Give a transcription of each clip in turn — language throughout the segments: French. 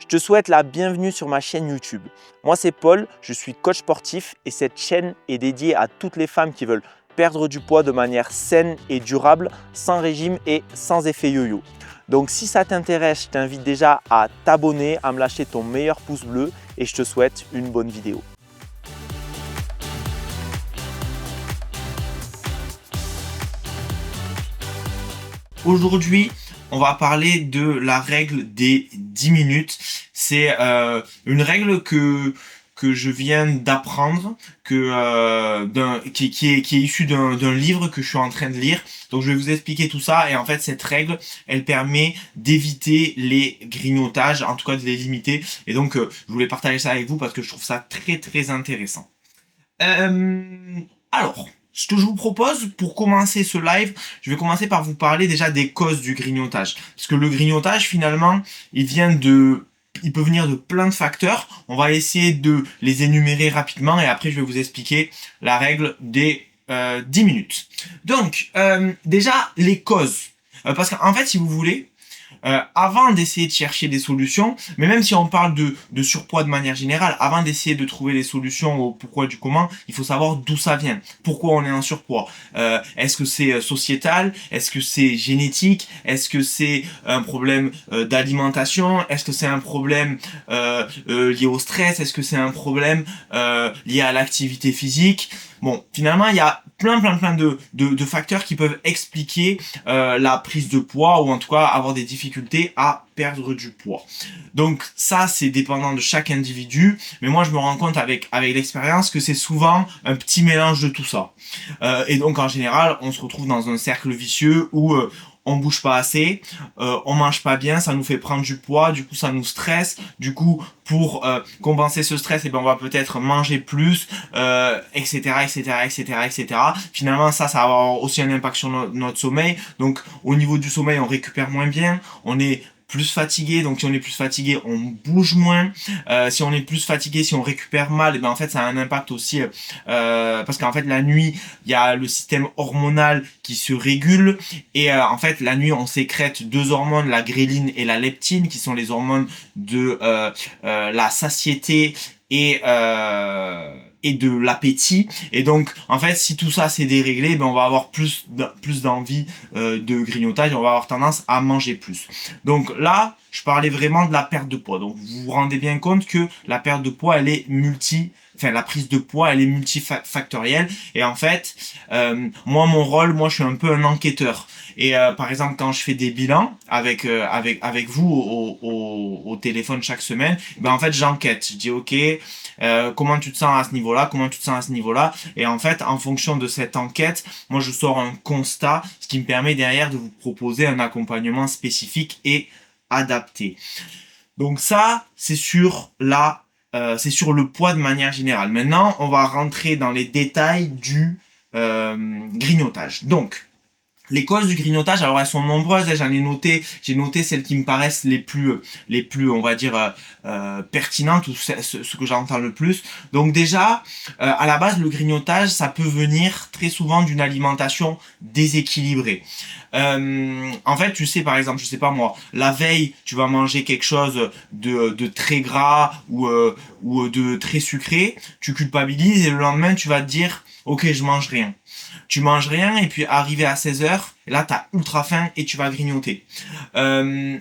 Je te souhaite la bienvenue sur ma chaîne YouTube. Moi c'est Paul, je suis coach sportif et cette chaîne est dédiée à toutes les femmes qui veulent perdre du poids de manière saine et durable, sans régime et sans effet yo-yo. Donc si ça t'intéresse, je t'invite déjà à t'abonner, à me lâcher ton meilleur pouce bleu et je te souhaite une bonne vidéo. Aujourd'hui, on va parler de la règle des 10 minutes. C'est une règle que je viens d'apprendre, qui est issue d'un livre que je suis en train de lire. Donc je vais vous expliquer tout ça. Et en fait, cette règle, elle permet d'éviter les grignotages, en tout cas de les limiter. Et donc, je voulais partager ça avec vous parce que je trouve ça très très intéressant. Alors, ce que je vous propose pour commencer ce live, je vais commencer par vous parler déjà des causes du grignotage. Parce que le grignotage, finalement, il peut venir de plein de facteurs. On va essayer de les énumérer rapidement et après, je vais vous expliquer la règle des 10 minutes. Donc, déjà, les causes. Parce qu'en fait, si vous voulez, avant d'essayer de chercher des solutions, mais même si on parle de surpoids de manière générale, avant d'essayer de trouver les solutions au pourquoi du comment, il faut savoir d'où ça vient, pourquoi on est en surpoids. Est-ce que c'est sociétal? Est-ce que c'est génétique? Est-ce que c'est un problème d'alimentation? Est-ce que c'est un problème lié au stress? Est-ce que c'est un problème lié à l'activité physique? Bon, finalement, il y a plein de facteurs qui peuvent expliquer la prise de poids ou en tout cas avoir des difficultés à perdre du poids. Donc ça, c'est dépendant de chaque individu, mais moi je me rends compte avec l'expérience que c'est souvent un petit mélange de tout ça. Et donc en général, on se retrouve dans un cercle vicieux où on bouge pas assez, on mange pas bien, ça nous fait prendre du poids, du coup ça nous stresse, du coup pour compenser ce stress, on va peut-être manger plus, etc. Finalement ça va avoir aussi un impact sur notre sommeil, donc au niveau du sommeil on récupère moins bien, on est plus fatigué, donc si on est plus fatigué, on bouge moins. Si on est plus fatigué, si on récupère mal, et en fait ça a un impact aussi parce qu'en fait la nuit, il y a le système hormonal qui se régule et en fait la nuit on sécrète deux hormones, la gréline et la leptine, qui sont les hormones de la satiété et de l'appétit. Et donc en fait si tout ça c'est déréglé, on va avoir plus d'envie de grignotage, on va avoir tendance à manger plus. Donc là je parlais vraiment de la perte de poids. Donc vous vous rendez bien compte que la perte de poids elle est la prise de poids elle est multifactorielle. Et en fait moi mon rôle, je suis un peu un enquêteur. Et par exemple quand je fais des bilans avec vous au téléphone chaque semaine, en fait j'enquête, je dis ok, comment tu te sens à ce niveau-là, comment tu te sens à ce niveau-là, et en fait en fonction de cette enquête, moi je sors un constat, ce qui me permet derrière de vous proposer un accompagnement spécifique et adapté. Donc ça c'est sur le poids de manière générale. Maintenant on va rentrer dans les détails du grignotage. Donc les causes du grignotage, alors elles sont nombreuses, j'ai noté celles qui me paraissent les plus on va dire pertinentes, ou ce que j'entends le plus. Donc déjà, à la base, le grignotage, ça peut venir très souvent d'une alimentation déséquilibrée. En fait, tu sais, par exemple, je sais pas moi, la veille, tu vas manger quelque chose de très gras ou de très sucré, tu culpabilises et le lendemain, tu vas te dire, ok, je mange rien. Tu manges rien et puis arrivé à 16h, là t'as ultra faim et tu vas grignoter.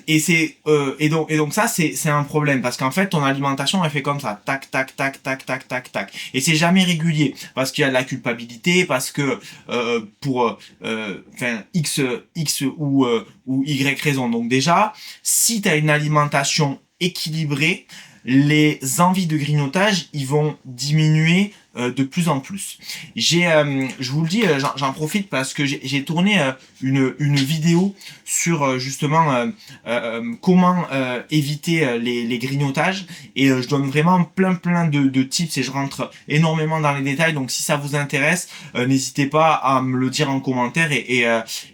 Et donc ça c'est un problème parce qu'en fait ton alimentation elle fait comme ça, tac tac tac tac tac tac tac. Et c'est jamais régulier parce qu'il y a de la culpabilité, parce que pour X ou Y raison. Donc déjà, si tu as une alimentation équilibrée, les envies de grignotage ils vont diminuer de plus en plus. Je vous le dis, j'en profite parce que j'ai tourné une vidéo sur justement comment éviter les grignotages, et je donne vraiment plein de tips et je rentre énormément dans les détails. Donc si ça vous intéresse, n'hésitez pas à me le dire en commentaire et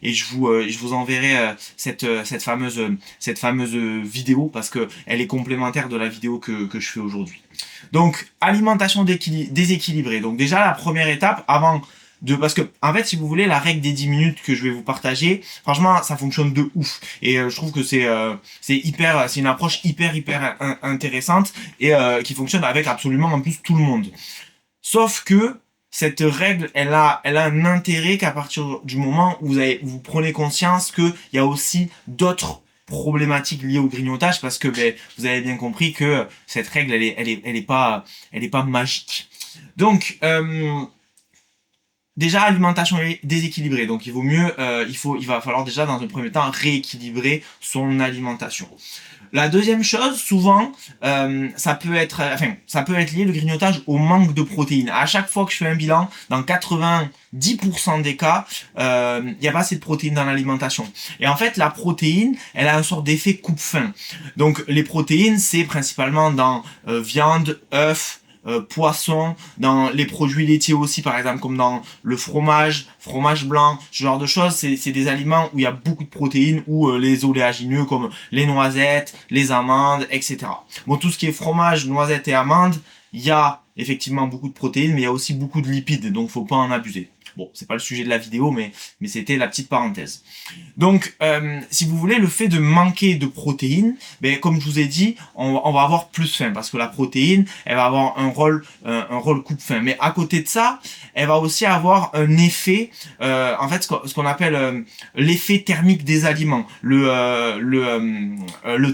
je vous enverrai cette fameuse vidéo parce que elle est complémentaire de la vidéo que je fais aujourd'hui. Donc alimentation déséquilibrée. Donc déjà la première étape avant parce que en fait, si vous voulez, la règle des 10 minutes que je vais vous partager, franchement, ça fonctionne de ouf. Et je trouve que c'est une approche hyper intéressante et qui fonctionne avec absolument en plus tout le monde. Sauf que cette règle, elle a un intérêt qu'à partir du moment où vous prenez conscience qu'il y a aussi d'autres problématiques liées au grignotage, parce que vous avez bien compris que cette règle, elle est pas magique. Donc, déjà, alimentation déséquilibrée. Donc, il vaut mieux, il va falloir déjà dans un premier temps rééquilibrer son alimentation. La deuxième chose, souvent, ça peut être lié le grignotage au manque de protéines. À chaque fois que je fais un bilan, dans 90% des cas, il n'y a pas assez de protéines dans l'alimentation. Et en fait, la protéine, elle a une sorte d'effet coupe-faim. Donc, les protéines, c'est principalement dans viande, œufs, poisson, dans les produits laitiers aussi, par exemple, comme dans le fromage blanc, ce genre de choses. C'est des aliments où il y a beaucoup de protéines, ou les oléagineux comme les noisettes, les amandes, etc. Bon, tout ce qui est fromage, noisettes et amandes, il y a effectivement beaucoup de protéines, mais il y a aussi beaucoup de lipides, donc faut pas en abuser. Bon, c'est pas le sujet de la vidéo, mais c'était la petite parenthèse. Donc, si vous voulez, le fait de manquer de protéines, comme je vous ai dit, on va avoir plus faim, parce que la protéine, elle va avoir un rôle coupe-faim. Mais à côté de ça, elle va aussi avoir un effet, en fait, ce qu'on appelle l'effet thermique des aliments, le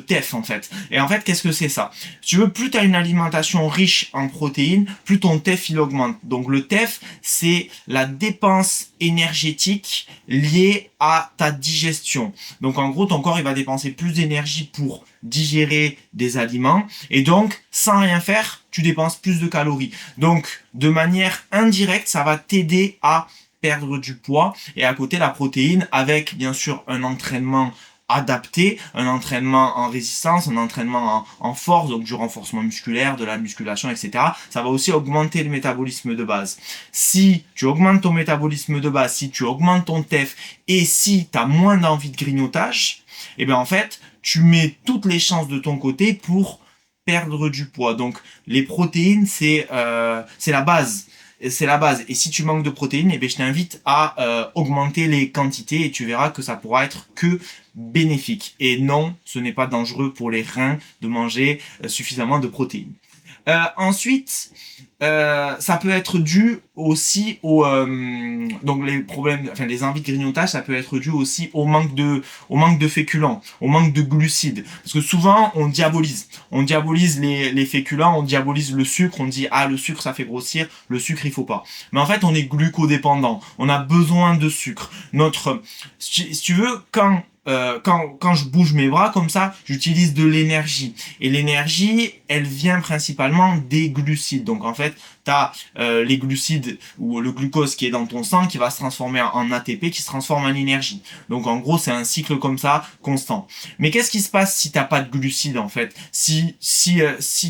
TEF en fait. Et en fait, qu'est-ce que c'est ça? Si tu veux, plus tu as une alimentation riche en protéines, plus ton TEF il augmente. Donc le TEF, c'est la dépense énergétique liée à ta digestion. Donc en gros, ton corps il va dépenser plus d'énergie pour digérer des aliments, et donc sans rien faire, tu dépenses plus de calories. Donc de manière indirecte, ça va t'aider à perdre du poids. Et à côté, la protéine, avec bien sûr un entraînement adapté, un entraînement en résistance, un entraînement en force, donc du renforcement musculaire, de la musculation, etc. Ça va aussi augmenter le métabolisme de base. Si tu augmentes ton métabolisme de base, si tu augmentes ton TEF, et si tu as moins d'envie de grignotage, et bien en fait, tu mets toutes les chances de ton côté pour perdre du poids. Donc les protéines, c'est la base. C'est la base. Et si tu manques de protéines, je t'invite à augmenter les quantités, et tu verras que ça pourra être que bénéfique. Et non, ce n'est pas dangereux pour les reins de manger suffisamment de protéines. Ensuite, ça peut être dû aussi donc les problèmes, enfin les envies de grignotage, ça peut être dû aussi au manque de féculents, au manque de glucides. Parce que souvent on diabolise les féculents, on diabolise le sucre, on dit le sucre ça fait grossir, le sucre il faut pas. Mais en fait on est glucodépendant, on a besoin de sucre. Si tu veux, quand je bouge mes bras comme ça, j'utilise de l'énergie. Et l'énergie, elle vient principalement des glucides. Donc en fait, tu as les glucides ou le glucose qui est dans ton sang qui va se transformer en ATP qui se transforme en énergie. Donc en gros, c'est un cycle comme ça constant. Mais qu'est-ce qui se passe si t'as pas de glucides en fait? Si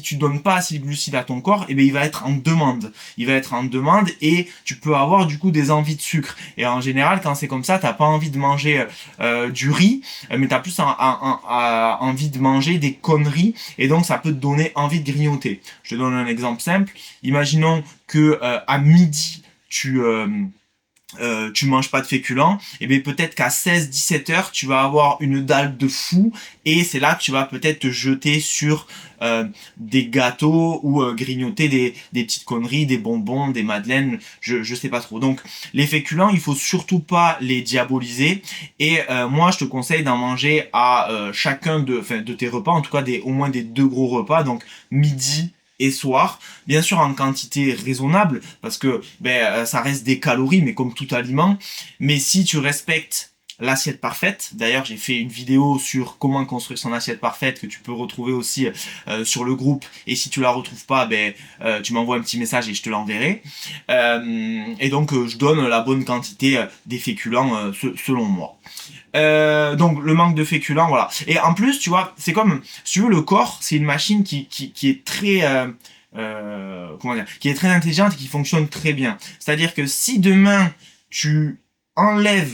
tu donnes pas assez de glucides à ton corps, il va être en demande. Il va être en demande et tu peux avoir du coup des envies de sucre. Et en général, quand c'est comme ça, t'as pas envie de manger du riz, mais t'as plus envie de manger des conneries, et donc ça peut te donner envie de grignoter. Je te donne un exemple simple. Imaginons que à midi tu manges pas de féculents, et bien peut-être qu'à 16-17 heures tu vas avoir une dalle de fou, et c'est là que tu vas peut-être te jeter sur des gâteaux ou grignoter des petites conneries, des bonbons, des madeleines, je sais pas trop. Donc les féculents, il faut surtout pas les diaboliser, et moi je te conseille d'en manger à chacun de tes repas, en tout cas au moins des 2 gros repas, donc midi et soir, bien sûr en quantité raisonnable, parce que ça reste des calories, mais comme tout aliment. Mais si tu respectes l'assiette parfaite, d'ailleurs j'ai fait une vidéo sur comment construire son assiette parfaite que tu peux retrouver aussi sur le groupe, et si tu la retrouves pas, tu m'envoies un petit message et je te l'enverrai. Et donc je donne la bonne quantité des féculents selon moi. Donc le manque de féculents, voilà. Et en plus, tu vois, c'est comme, si tu veux, le corps, c'est une machine qui est très qui est très intelligente et qui fonctionne très bien. C'est-à-dire que si demain tu enlèves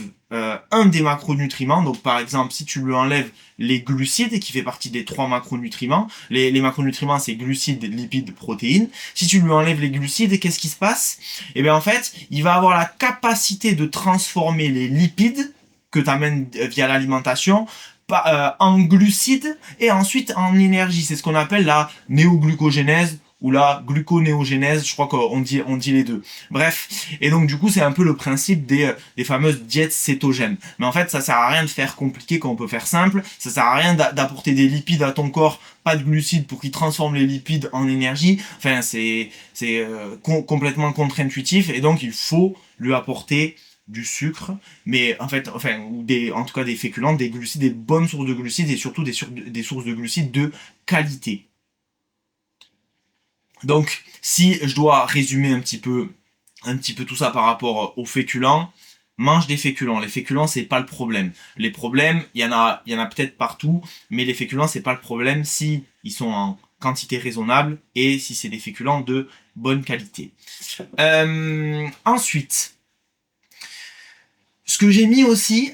un des macronutriments. Donc par exemple, si tu lui enlèves les glucides, qui fait partie des 3 macronutriments, les macronutriments c'est glucides, lipides, protéines. Si tu lui enlèves les glucides, qu'est-ce qui se passe? Eh bien en fait, il va avoir la capacité de transformer les lipides que tu amènes via l'alimentation en glucides et ensuite en énergie. C'est ce qu'on appelle la néoglucogénèse ou la gluconéogénèse, je crois qu'on dit les deux. Bref, et donc du coup c'est un peu le principe des fameuses diètes cétogènes. Mais en fait ça sert à rien de faire compliqué quand on peut faire simple, ça sert à rien d'apporter des lipides à ton corps, pas de glucides pour qu'il transforme les lipides en énergie. Enfin c'est complètement contre-intuitif et donc il faut lui apporter du sucre, mais en fait, en tout cas des féculents, des glucides, des bonnes sources de glucides et surtout des sources de glucides de qualité. Donc, si je dois résumer un petit peu tout ça par rapport aux féculents, mange des féculents. Les féculents, c'est pas le problème. Les problèmes, il y en a peut-être partout, mais les féculents, c'est pas le problème si ils sont en quantité raisonnable et si c'est des féculents de bonne qualité. Ensuite, ce que j'ai mis aussi,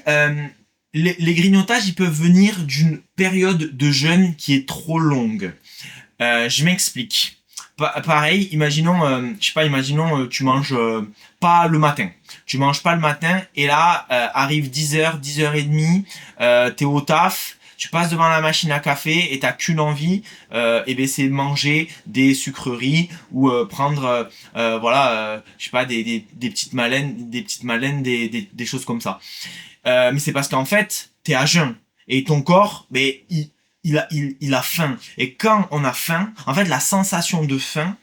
les grignotages, ils peuvent venir d'une période de jeûne qui est trop longue. Je m'explique. Pareil, imaginons, tu manges pas le matin. Tu manges pas le matin et là, arrive 10h, 10h30, t'es au taf, tu passes devant la machine à café et t'as qu'une envie, et ben c'est manger des sucreries ou prendre, je sais pas, des petites malènes, des choses comme ça. Mais c'est parce qu'en fait, t'es à jeun et ton corps, ben il a faim. Et quand on a faim, en fait, la sensation de faim,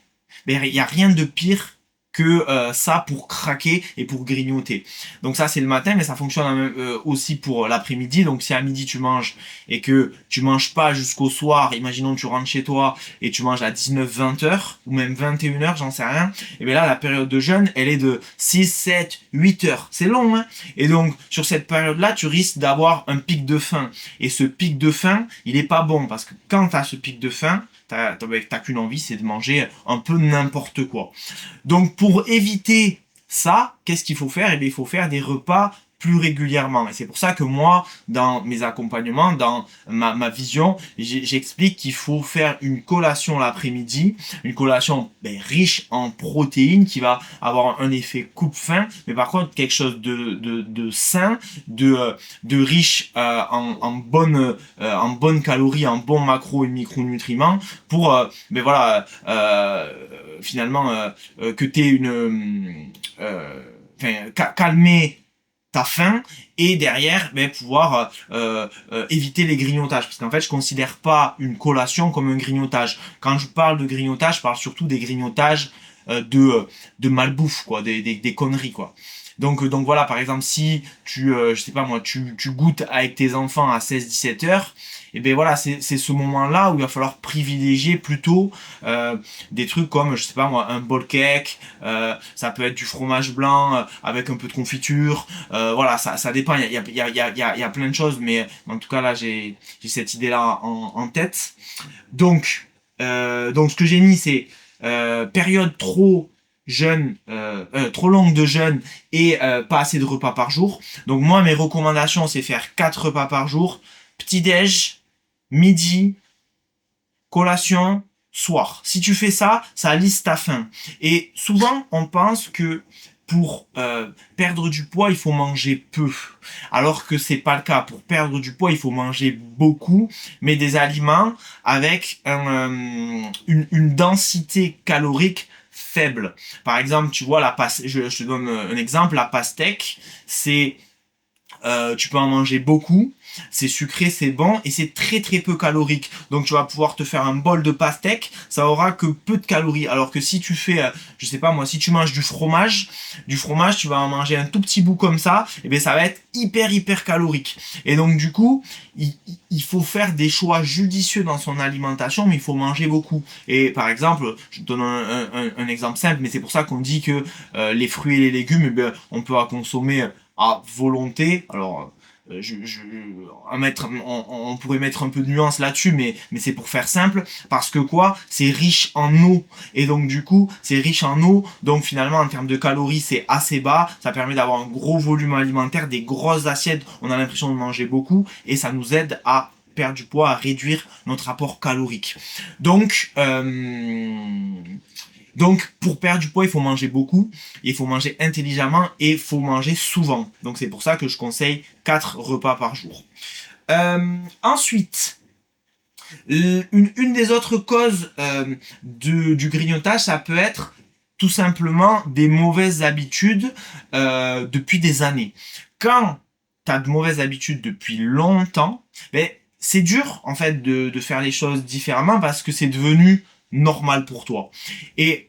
ben il y a rien de pire que ça pour craquer et pour grignoter. Donc ça c'est le matin, mais ça fonctionne aussi pour l'après-midi. Donc si à midi tu manges et que tu manges pas jusqu'au soir, imaginons que tu rentres chez toi et tu manges à 19-20 heures ou même 21 heures, j'en sais rien, et bien là la période de jeûne elle est de 6, 7, 8 heures. C'est long, hein. Et donc sur cette période-là, tu risques d'avoir un pic de faim. Et ce pic de faim, il est pas bon parce que quand tu as ce pic de faim, t'as qu'une envie, c'est de manger un peu n'importe quoi. Donc pour éviter ça, qu'est-ce qu'il faut faire? Eh bien, il faut faire des repas plus régulièrement. Et c'est pour ça que moi, dans mes accompagnements, dans ma vision, j'explique qu'il faut faire une collation l'après-midi, une collation riche en protéines qui va avoir un effet coupe-faim, mais par contre quelque chose de sain, de riche en bonnes calories, en bons macros et micronutriments pour finalement que tu aies calmer ta faim et derrière pouvoir éviter les grignotages, parce qu'en fait je considère pas une collation comme un grignotage. Quand je parle de grignotage, je parle surtout des grignotages de malbouffe, quoi, des conneries, quoi. Donc voilà, par exemple, si tu goûtes avec tes enfants à 16-17 heures, et ben voilà, c'est ce moment-là où il va falloir privilégier plutôt des trucs comme, je sais pas moi, un bol cake, ça peut être du fromage blanc avec un peu de confiture, voilà, ça dépend, il y a plein de choses, mais en tout cas là j'ai cette idée-là en tête. Donc ce que j'ai mis c'est période trop longue de jeûne et pas assez de repas par jour. Donc moi mes recommandations c'est faire 4 repas par jour, petit-déj, midi, collation, soir. Si tu fais ça, ça lisse ta faim. Et souvent on pense que pour perdre du poids, il faut manger peu. Alors que c'est pas le cas. Pour perdre du poids, il faut manger beaucoup, mais des aliments avec une densité calorique faible. Par exemple, tu vois, je te donne un exemple, la pastèque, c'est tu peux en manger beaucoup, c'est sucré, c'est bon et c'est très très peu calorique. Donc tu vas pouvoir te faire un bol de pastèque, ça aura que peu de calories. Alors que si tu fais, je sais pas moi, si tu manges du fromage, tu vas en manger un tout petit bout comme ça, et bien ça va être hyper calorique. Et donc du coup, il faut faire des choix judicieux dans son alimentation, mais il faut manger beaucoup. Et par exemple, je te donne un exemple simple, mais c'est pour ça qu'on dit que les fruits et les légumes, eh bien, on peut en consommer à volonté. Alors on pourrait mettre un peu de nuance là-dessus, mais c'est pour faire simple, parce que quoi, c'est riche en eau, et donc du coup, c'est riche en eau, donc finalement en termes de calories, c'est assez bas, ça permet d'avoir un gros volume alimentaire, des grosses assiettes, on a l'impression de manger beaucoup, et ça nous aide à perdre du poids, à réduire notre apport calorique. Donc, pour perdre du poids, il faut manger beaucoup, il faut manger intelligemment et il faut manger souvent. Donc, c'est pour ça que je conseille 4 repas par jour. Ensuite, une des autres causes du grignotage, ça peut être tout simplement des mauvaises habitudes depuis des années. Quand tu as de mauvaises habitudes depuis longtemps, ben, c'est dur en fait de faire les choses différemment parce que c'est devenu normal pour toi. Et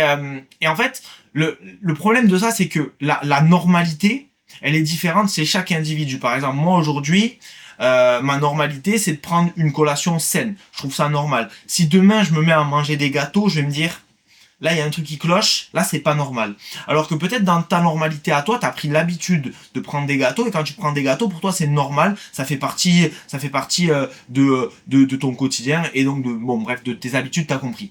en fait, le problème de ça, c'est que la normalité, elle est différente chez chaque individu. Par exemple, moi aujourd'hui, ma normalité, c'est de prendre une collation saine. Je trouve ça normal. Si demain je me mets à manger des gâteaux, je vais me dire, là il y a un truc qui cloche, là c'est pas normal. Alors que peut-être dans ta normalité à toi, tu as pris l'habitude de prendre des gâteaux, et quand tu prends des gâteaux, pour toi c'est normal, ça fait partie de ton quotidien, et donc de tes habitudes, t'as compris.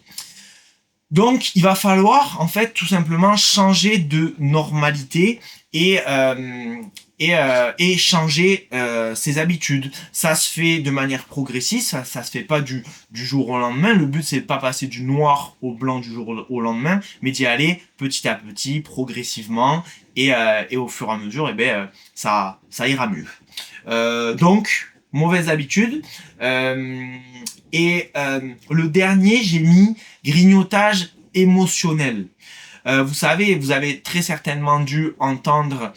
Donc, il va falloir, en fait, tout simplement changer de normalité et, et changer ses habitudes. Ça se fait de manière progressive, ça se fait pas du jour au lendemain. Le but, c'est de pas passer du noir au blanc du jour au lendemain, mais d'y aller petit à petit, progressivement, et au fur et à mesure, ça ira mieux. Donc, mauvaise habitude. Le dernier, j'ai mis grignotage émotionnel. Vous savez, vous avez très certainement dû entendre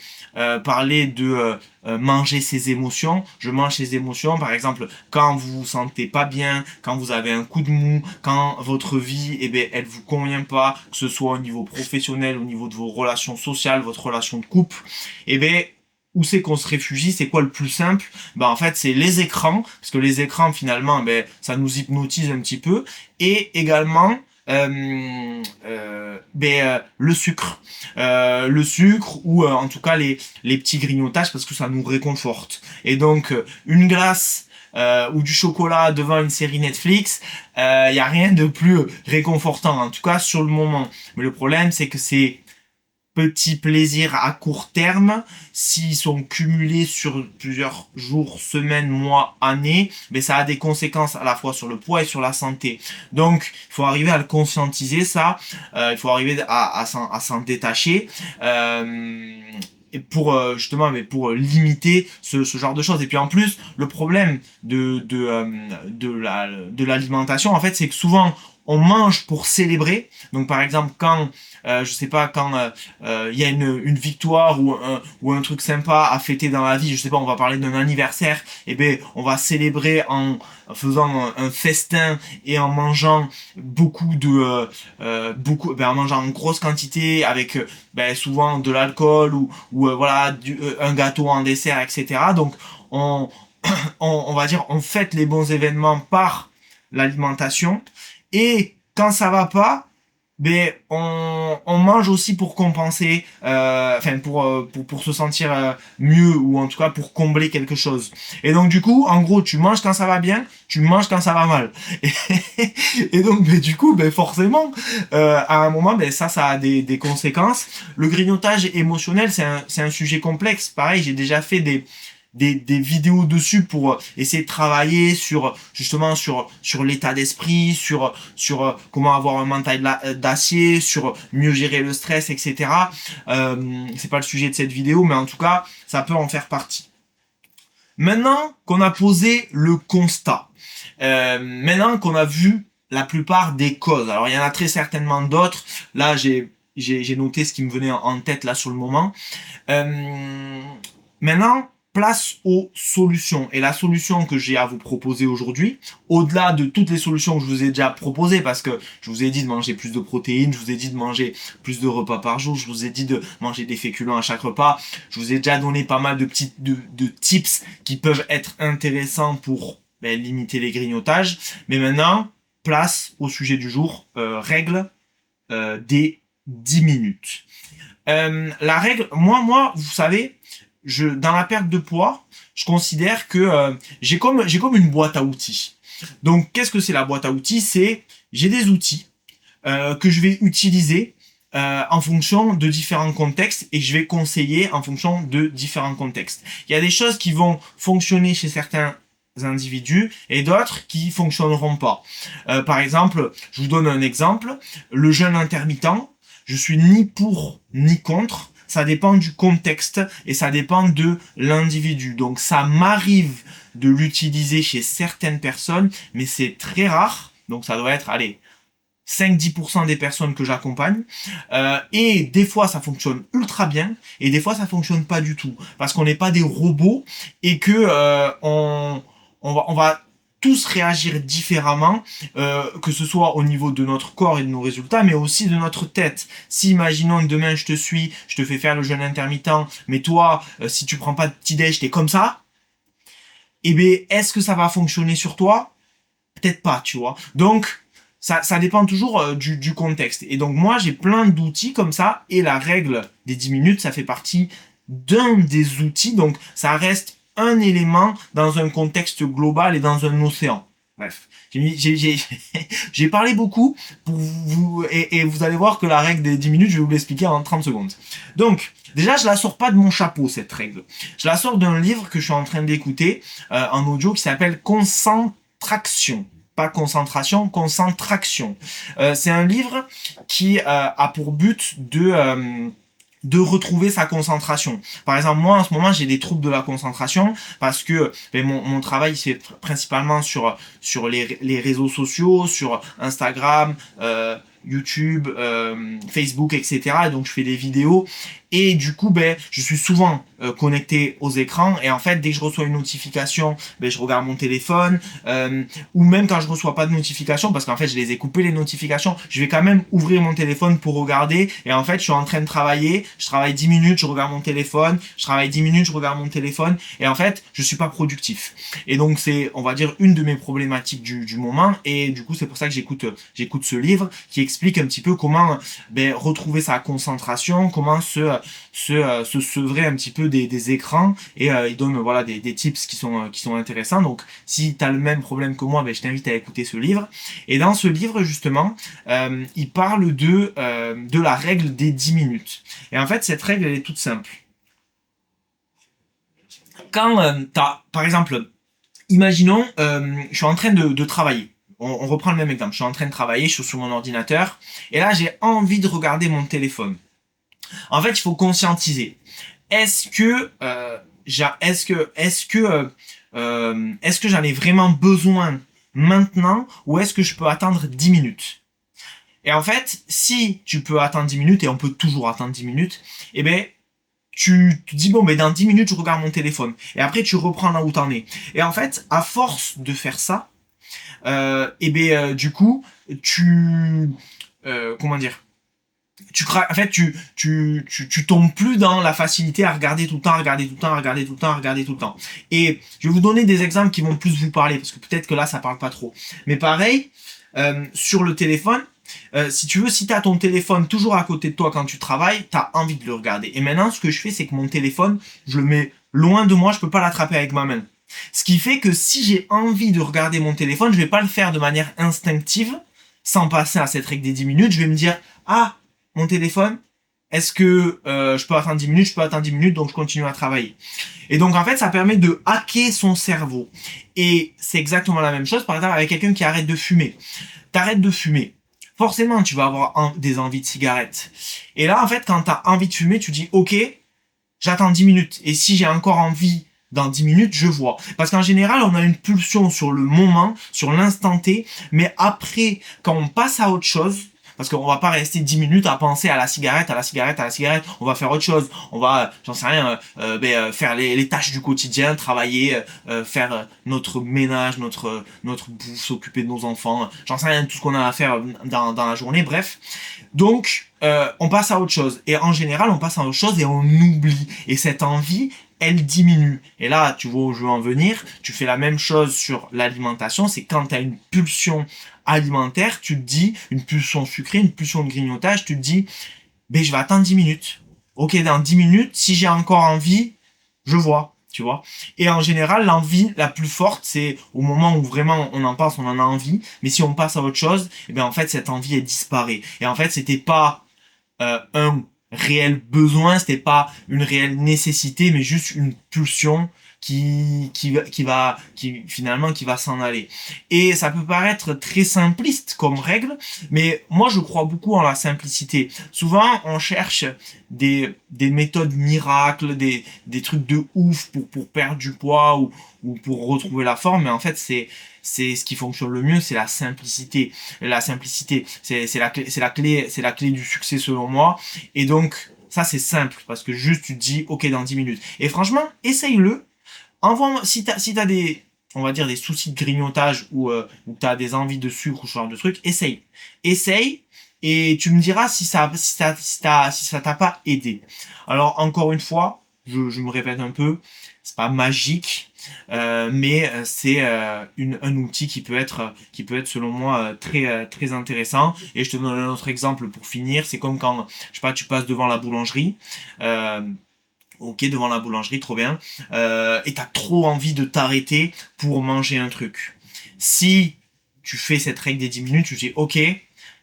parler de manger ses émotions. Je mange ses émotions, par exemple, quand vous vous sentez pas bien, quand vous avez un coup de mou, quand votre vie, elle vous convient pas, que ce soit au niveau professionnel, au niveau de vos relations sociales, votre relation de couple, où c'est qu'on se réfugie, c'est quoi le plus simple? En fait, c'est les écrans, parce que les écrans, finalement, ça nous hypnotise un petit peu, et également le sucre ou en tout cas les petits grignotages, parce que ça nous réconforte. Et donc, une glace ou du chocolat devant une série Netflix, y a rien de plus réconfortant, en tout cas sur le moment. Mais le problème, c'est que c'est petits plaisirs à court terme, s'ils sont cumulés sur plusieurs jours, semaines, mois, années, ça a des conséquences à la fois sur le poids et sur la santé. Donc, il faut arriver à le conscientiser, ça. Il faut arriver à s'en détacher. Et pour justement pour limiter ce genre de choses. Et puis en plus, le problème de l'alimentation, en fait, c'est que souvent on mange pour célébrer. Donc par exemple, quand je sais pas, quand il y a une victoire ou un truc sympa à fêter dans la vie, je sais pas, on va parler d'un anniversaire, on va célébrer en faisant un festin et en mangeant en mangeant en grosse quantité avec souvent de l'alcool ou voilà un gâteau en dessert, etc. Donc on on va dire on fête les bons événements par l'alimentation, et quand ça va pas, on mange aussi pour compenser, pour se sentir mieux, ou en tout cas pour combler quelque chose. Et donc du coup, en gros, tu manges quand ça va bien, tu manges quand ça va mal. Et donc du coup, forcément, à un moment, ça a des conséquences. Le grignotage émotionnel, c'est un sujet complexe. Pareil, j'ai déjà fait des vidéos dessus pour essayer de travailler justement sur l'état d'esprit, sur comment avoir un mental d'acier, sur mieux gérer le stress, etc. C'est pas le sujet de cette vidéo, mais en tout cas, ça peut en faire partie. Maintenant qu'on a posé le constat, maintenant qu'on a vu la plupart des causes, alors il y en a très certainement d'autres, là j'ai noté ce qui me venait en tête là sur le moment. Maintenant, place aux solutions. Et la solution que j'ai à vous proposer aujourd'hui, au-delà de toutes les solutions que je vous ai déjà proposées, parce que je vous ai dit de manger plus de protéines, je vous ai dit de manger plus de repas par jour, je vous ai dit de manger des féculents à chaque repas, je vous ai déjà donné pas mal de tips qui peuvent être intéressants pour limiter les grignotages. Mais maintenant, place au sujet du jour, règle des 10 minutes. La règle, moi, vous savez, dans la perte de poids, je considère que j'ai comme une boîte à outils. Donc, qu'est-ce que c'est la boîte à outils? J'ai des outils que je vais utiliser en fonction de différents contextes et je vais conseiller en fonction de différents contextes. Il y a des choses qui vont fonctionner chez certains individus et d'autres qui fonctionneront pas. Par exemple, je vous donne un exemple, le jeûne intermittent, je suis ni pour ni contre, ça dépend du contexte et ça dépend de l'individu. Donc ça m'arrive de l'utiliser chez certaines personnes, mais c'est très rare, donc ça doit être, allez, 5-10% des personnes que j'accompagne et des fois ça fonctionne ultra bien et des fois ça fonctionne pas du tout parce qu'on n'est pas des robots et que on va tous réagir différemment, que ce soit au niveau de notre corps et de nos résultats, mais aussi de notre tête. Si, imaginons, demain je te suis, je te fais faire le jeûne intermittent, mais toi, si tu prends pas de petit-déj, t'es comme ça, eh bien, est-ce que ça va fonctionner sur toi? Peut-être pas, tu vois. Donc, ça dépend toujours du contexte. Et donc, moi, j'ai plein d'outils comme ça, et la règle des 10 minutes, ça fait partie d'un des outils, donc ça reste un élément dans un contexte global et dans un océan. Bref, j'ai parlé beaucoup pour vous et vous allez voir que la règle des 10 minutes, je vais vous l'expliquer en 30 secondes. Donc, déjà, je la sors pas de mon chapeau, cette règle. Je la sors d'un livre que je suis en train d'écouter en audio qui s'appelle Concentraction. Pas concentration, concentration. C'est un livre qui a pour but de retrouver sa concentration. Par exemple, moi, en ce moment, j'ai des troubles de la concentration parce que mon travail, c'est principalement sur les réseaux sociaux, sur Instagram, YouTube, Facebook, etc. Et donc, je fais des vidéos. Et du coup, je suis souvent connecté aux écrans. Et en fait, dès que je reçois une notification, je regarde mon téléphone. Ou même quand je reçois pas de notification, parce qu'en fait, je les ai coupées les notifications, je vais quand même ouvrir mon téléphone pour regarder. Et en fait, je suis en train de travailler. Je travaille 10 minutes, je regarde mon téléphone. Je travaille 10 minutes, je regarde mon téléphone. Et en fait, je suis pas productif. Et donc, c'est, on va dire, une de mes problématiques du moment. Et du coup, c'est pour ça que j'écoute ce livre qui explique un petit peu comment retrouver sa concentration, comment se sevrer un petit peu des écrans et il donne voilà des tips qui sont intéressants. Donc si tu as le même problème que moi, je t'invite à écouter ce livre. Et dans ce livre justement, il parle de la règle des 10 minutes. Et en fait, cette règle, elle est toute simple. Quand par exemple, imaginons, je suis en train de travailler. On reprend le même exemple. Je suis en train de travailler, je suis sur mon ordinateur et là, j'ai envie de regarder mon téléphone. En fait, il faut conscientiser. Est-ce que j'en ai vraiment besoin maintenant ou est-ce que je peux attendre 10 minutes? Et en fait, si tu peux attendre 10 minutes, et on peut toujours attendre 10 minutes, tu te dis, dans 10 minutes, je regarde mon téléphone. Et après, tu reprends là où t'en es. Et en fait, à force de faire ça, du coup, comment dire? En fait, tu tombes plus dans la facilité à regarder tout le temps, regarder tout le temps, regarder tout le temps, regarder tout le temps. Et je vais vous donner des exemples qui vont plus vous parler, parce que peut-être que là, ça parle pas trop. Mais pareil, sur le téléphone, si tu veux, si tu as ton téléphone toujours à côté de toi quand tu travailles, tu as envie de le regarder. Et maintenant, ce que je fais, c'est que mon téléphone, je le mets loin de moi, je peux pas l'attraper avec ma main. Ce qui fait que si j'ai envie de regarder mon téléphone, je vais pas le faire de manière instinctive, sans passer à cette règle des 10 minutes. Je vais me dire, ah, mon téléphone, est-ce que je peux attendre 10 minutes? Je peux attendre 10 minutes, donc je continue à travailler. Et donc, en fait, ça permet de hacker son cerveau. Et c'est exactement la même chose, par exemple, avec quelqu'un qui arrête de fumer. T'arrêtes de fumer. Forcément, tu vas avoir des envies de cigarettes. Et là, en fait, quand t'as envie de fumer, tu dis, ok, j'attends 10 minutes. Et si j'ai encore envie dans 10 minutes, je vois. Parce qu'en général, on a une pulsion sur le moment, sur l'instant T. Mais après, quand on passe à autre chose, parce qu'on va pas rester 10 minutes à penser à la cigarette, on va faire autre chose. On va, j'en sais rien, faire les tâches du quotidien, travailler, faire notre ménage, notre bouffe, s'occuper de nos enfants, j'en sais rien, tout ce qu'on a à faire dans la journée, bref. Donc, on passe à autre chose. Et en général, on passe à autre chose et on oublie. Et cette envie, elle diminue. Et là, tu vois où je veux en venir, tu fais la même chose sur l'alimentation, c'est quand tu as une pulsion alimentaire, tu te dis, une pulsion sucrée, une pulsion de grignotage, tu te dis, je vais attendre 10 minutes. Ok, dans 10 minutes, si j'ai encore envie, Je vois, tu vois. Et en général, l'envie la plus forte, c'est au moment où vraiment on en pense, on en a envie. Mais si on passe à autre chose, eh bien en fait, cette envie, elle disparaît. Et en fait, c'était pas un réel besoin, c'était pas une réelle nécessité, mais juste une pulsion qui finalement qui va s'en aller. Et ça peut paraître très simpliste comme règle, mais moi je crois beaucoup en la simplicité. Souvent on cherche des méthodes miracles, des trucs de ouf pour perdre du poids ou pour retrouver la forme, mais en fait c'est ce qui fonctionne le mieux, c'est la simplicité. La simplicité, c'est la clé du succès selon moi. Et donc, ça c'est simple parce que juste tu te dis, ok, dans 10 minutes. Et franchement, essaye-le. Envoie-moi, si t'as des, on va dire des soucis de grignotage ou t'as des envies de sucre ou ce genre de truc, essaye. Essaye et tu me diras si ça t'a pas aidé. Alors, encore une fois, je me répète un peu, c'est pas magique, mais c'est un outil qui peut être selon moi très intéressant. Et je te donne un autre exemple pour finir. C'est comme quand, je sais pas, tu passes devant la boulangerie. Euh, Ok, devant la boulangerie, trop bien. Et t'as trop envie de t'arrêter pour manger un truc. Si tu fais cette règle des 10 minutes, tu dis, ok,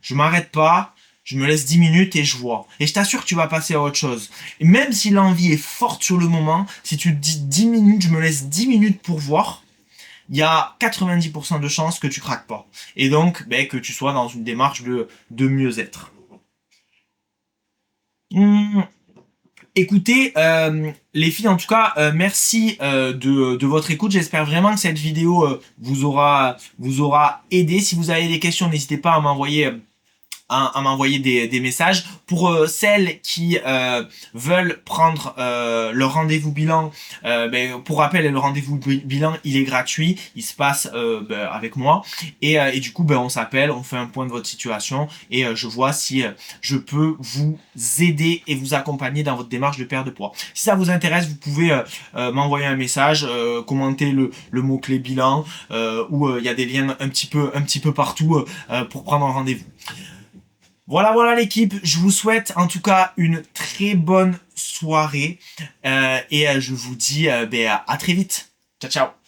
je m'arrête pas, je me laisse 10 minutes et je vois. Et je t'assure que tu vas passer à autre chose. Et même si l'envie est forte sur le moment, si tu te dis 10 minutes, je me laisse 10 minutes pour voir, il y a 90% de chances que tu craques pas. Et donc, ben, que tu sois dans une démarche de mieux-être. Mmh. Écoutez, les filles, en tout cas, merci de votre écoute. J'espère vraiment que cette vidéo vous aura aidé. Si vous avez des questions, n'hésitez pas à m'envoyer à m'envoyer des messages. Pour celles qui veulent prendre leur rendez-vous bilan, ben, pour rappel, le rendez-vous bilan, il est gratuit, il se passe ben, avec moi. Et du coup, ben, on s'appelle, on fait un point de votre situation et je vois si je peux vous aider et vous accompagner dans votre démarche de perte de poids. Si ça vous intéresse, vous pouvez m'envoyer un message, commenter le mot-clé bilan où il y a des liens un petit peu partout pour prendre un rendez-vous. Voilà l'équipe, je vous souhaite en tout cas une très bonne soirée et je vous dis ben, à très vite. Ciao ciao.